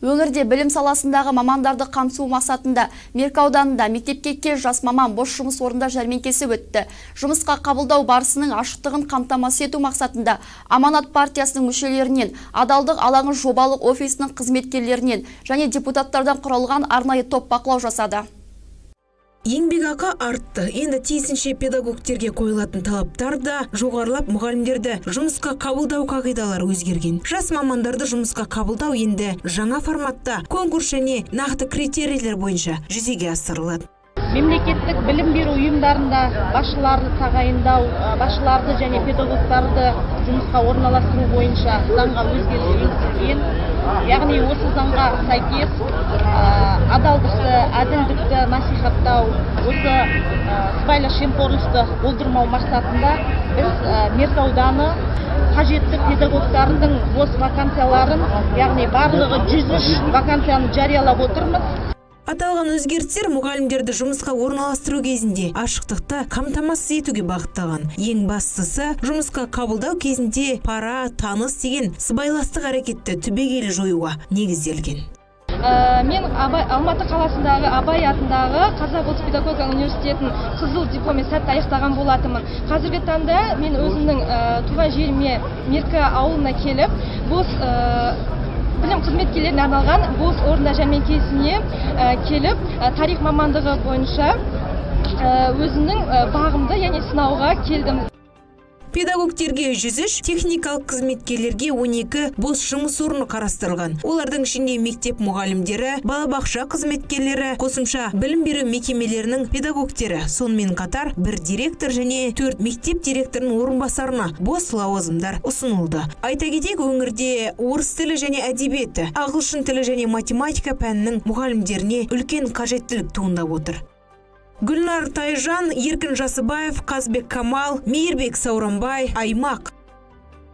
Өңірде білім саласындағы мамандарды қамту мақсатында Меркі ауданында мектепке кел жас маман бос жұмыс орында жәрмеңкесі өтті. Жұмысқа қабылдау барысының ашықтығын қамтамасыз ету мақсатында Аманат партиясының мүшелерінен, Адалдық алаңы жобалық офисінің қызметкерлерінен және депутаттардан құралған арнайы топ бақылау жасады. Еңбекақы артты. Енді тиісінше педагогтерге қойылатын талаптар да жоғарылап, мұғалімдерді жұмысқа қабылдау қағидалары өзгерген. Жас мамандарды жұмысқа қабылдау енді жаңа форматта конкурс және нақты критерийлер бойынша жүзеге асырылады. Мемлекеттік білім беру ұйымдарында басшыларды тағайындау, басшыларды және педагогтарды жұмысқа орналастыру бойынша заңға өзгеріс енгізілген. Яғни осы заңға сәйкес адалдықты, әділдікті насихаттау, осы сыбайлас жемқорлықты болдырмау мақсатында біз Меркі ауданы қажетті педагогтардың бос вакансияларын, яғни барлығы 103 вакансияны жариялап отырмыз. Аталған өзгерістер мұғалімдерді жұмысқа орналастыру кезінде ашықтықты қамтамасыз етуге бағытталған. Ең бастысы, жұмысқа қабылдау кезінде пара, таныс деген сыбайластық әрекетті түбегейлі жоюға негізделген. Мен Алматы қаласындағы Абай атындағы Қазақ ұлттық педагогика университетін қызыл дипломмен сәтті аяқтаған болатынмын. Қазіргі таңда мен өзімнің туған жеріме Меркі ауылына келіп, бос білім қызметкерлеріне арналған бос орында жәрмеңкесіне келіп, тарих мамандығы бойынша өзімнің бағымды, яғни сынауға келдім. Педагогтерге 103, техникалық қызметкерлерге 12 бос жұмыс орны қарастырылған. Олардың ішінде мектеп мұғалімдері, балабақша қызметкерлері, қосымша білім беру мекемелерінің педагогтері, сонымен қатар бір директор және 4 мектеп директорының орынбасарына бос лауазымдар ұсынылды. Айта кетейік, өңірде орыс тілі және әдебиеті, ағылшын тілі және математика пәнінің мұғалімдеріне үлкен қажеттілік туындап отыр. Гүлнар Тайжан, Еркін Жасыбаев, Қазбек Камал, Мейірбек Сауранбай, Аймақ.